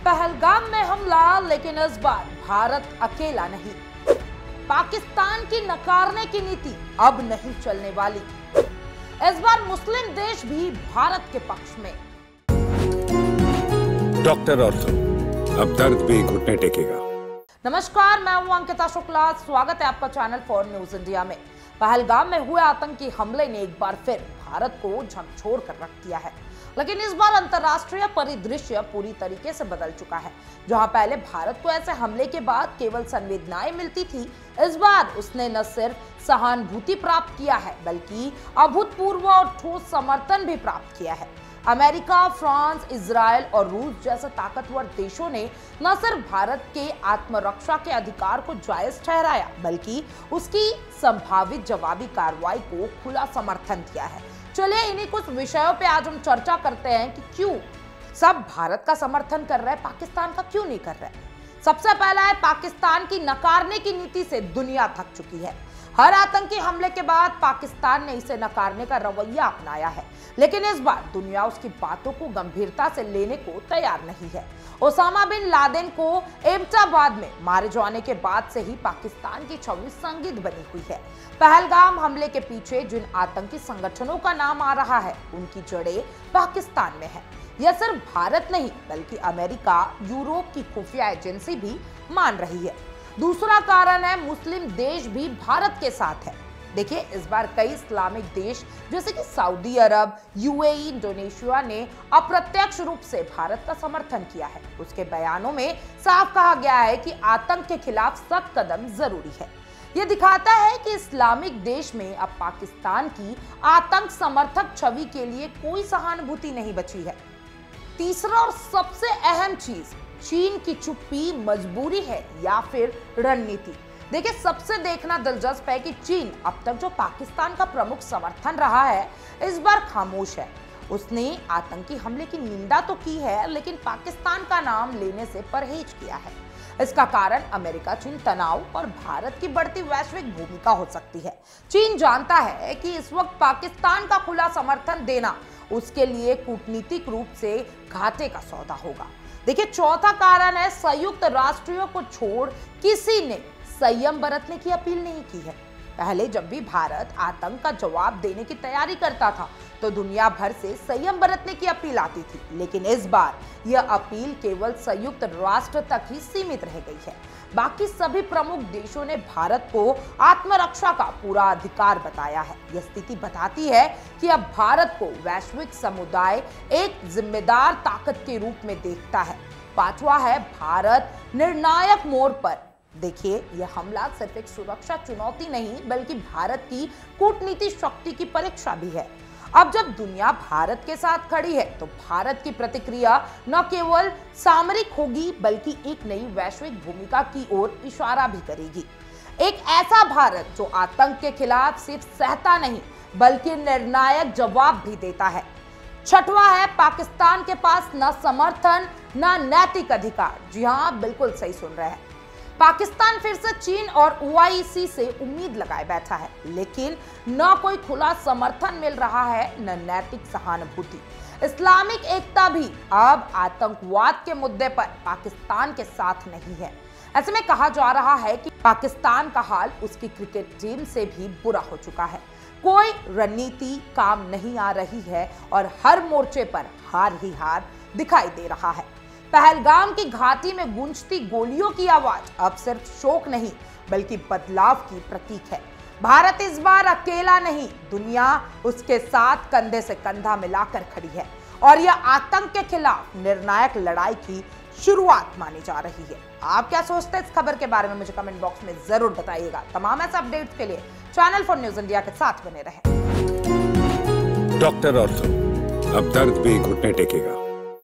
पहलगाम में हमला, लेकिन इस बार भारत अकेला नहीं। पाकिस्तान की नकारने की नीति अब नहीं चलने वाली। इस बार मुस्लिम देश भी भारत के पक्ष में। डॉक्टर ऑर्थो, अब दर्द भी घुटने टेकेगा। नमस्कार, मैं हूं अंकिता शुक्ला। स्वागत है आपका चैनल फॉर न्यूज इंडिया में। पहलगाम में हुए आतंकी हमले ने एक बार फिर भारत को झकझोर कर रख दिया है, लेकिन इस बार अंतर्राष्ट्रीय परिदृश्य पूरी तरीके से बदल चुका है। जहां पहले भारत को ऐसे हमले के बाद केवल संवेदनाएं मिलती थी, इस बार उसने न सिर्फ सहानुभूति प्राप्त किया है, बल्कि अभूतपूर्व और ठोस समर्थन भी प्राप्त किया है। अमेरिका, फ्रांस, इजराइल और रूस जैसे ताकतवर देशों ने न सिर्फ भारत के आत्मरक्षा के अधिकार को जायज ठहराया, बल्कि उसकी संभावित जवाबी कार्रवाई को खुला समर्थन दिया है। चलिए इन्हीं कुछ विषयों पे आज हम चर्चा करते हैं कि क्यों सब भारत का समर्थन कर रहे हैं, पाकिस्तान का क्यों नहीं कर रहे। सबसे पहला है, पाकिस्तान की नकारने की नीति से दुनिया थक चुकी है। हर आतंकी हमले के बाद पाकिस्तान ने इसे नकारने का रवैया अपनाया है, लेकिन इस बार दुनिया उसकी बातों को गंभीरता से लेने को तैयार नहीं है। ओसामा बिन लादेन को एबटाबाद में मारे जाने के बाद से ही पाकिस्तान की छवि संदिग्ध बनी हुई है। पहलगाम हमले के पीछे जिन आतंकी संगठनों का नाम आ रहा है, उनकी जड़ें पाकिस्तान में है। यह सिर्फ भारत नहीं, बल्कि अमेरिका, यूरोप की खुफिया एजेंसी भी मान रही है। दूसरा कारण है, मुस्लिम देश भी भारत के साथ है। देखिए, इस बार कई इस्लामिक देश जैसे कि सऊदी अरब, यूएई, इंडोनेशिया ने अप्रत्यक्ष रूप से भारत का समर्थन किया है। उसके बयानों में साफ कहा गया है कि आतंक के खिलाफ सख्त कदम जरूरी है। यह दिखाता है कि इस्लामिक देश में अब पाकिस्तान की आतंक समर्थक छवि के लिए कोई सहानुभूति नहीं बची है। तीसरा और सबसे अहम चीज, चीन की चुप्पी मजबूरी है या फिर रणनीति। देखिए, सबसे देखना दिलचस्प है कि चीन अब तक जो पाकिस्तान का प्रमुख समर्थन रहा है, इस बार खामोश है। उसने आतंकी हमले की निंदा तो की है, लेकिन पाकिस्तान का नाम लेने से परहेज किया है। इसका कारण अमेरिका चीन तनाव और भारत की बढ़ती वैश्विक भूमिका हो सकती है। चीन जानता है कि इस वक्त पाकिस्तान का खुला समर्थन देना उसके लिए कूटनीतिक रूप से घाटे का सौदा होगा। देखिए, चौथा कारण है, संयुक्त राष्ट्रों को छोड़ किसी ने संयम बरतने की अपील नहीं की है। पहले जब भी भारत आतंक का जवाब देने की तैयारी करता था, तो दुनिया भर से संयम बरतने की अपील आती थी, लेकिन इस बार यह अपील केवल संयुक्त राष्ट्र तक ही सीमित रह गई है। बाकी सभी प्रमुख देशों ने भारत को आत्मरक्षा का पूरा अधिकार बताया है। यह स्थिति बताती है कि अब भारत को वैश्विक समुदाय एक जिम्मेदार ताकत के रूप में देखता है। पांचवा है, भारत निर्णायक मोड़ पर। देखिए, यह हमला सिर्फ एक सुरक्षा चुनौती नहीं, बल्कि भारत की कूटनीतिक शक्ति की परीक्षा भी है। अब जब दुनिया भारत के साथ खड़ी है, तो भारत की प्रतिक्रिया न केवल सामरिक होगी, बल्कि एक नई वैश्विक भूमिका की ओर इशारा भी करेगी। एक ऐसा भारत जो आतंक के खिलाफ सिर्फ सहता नहीं, बल्कि निर्णायक जवाब भी देता है। छठवां है, पाकिस्तान के पास न समर्थन न नैतिक अधिकार। जी हाँ, बिल्कुल सही सुन रहे हैं। पाकिस्तान फिर से चीन और ओआईसी से उम्मीद लगाए बैठा है, लेकिन न कोई खुला समर्थन मिल रहा है, न नैतिक सहानुभूति। इस्लामिक एकता भी अब आतंकवाद के मुद्दे पर पाकिस्तान के साथ नहीं है। ऐसे में कहा जा रहा है कि पाकिस्तान का हाल उसकी क्रिकेट टीम से भी बुरा हो चुका है। कोई रणनीति काम नहीं आ रही है और हर मोर्चे पर हार ही हार दिखाई दे रहा है। पहलगाम की घाटी में गूंजती गोलियों की आवाज अब सिर्फ शोक नहीं, बल्कि बदलाव की प्रतीक है। भारत इस बार अकेला नहीं, दुनिया उसके साथ कंधे से कंधा मिलाकर खड़ी है, और यह आतंक के खिलाफ निर्णायक लड़ाई की शुरुआत मानी जा रही है। आप क्या सोचते हैं इस खबर के बारे में, मुझे कमेंट बॉक्स में जरूर बताइएगा। तमाम ऐसे अपडेट्स के लिए चैनल फॉर न्यूज इंडिया के साथ बने रहें। डॉक्टर ऑर्थो, अब दर्द भी घुटने टेकेगा।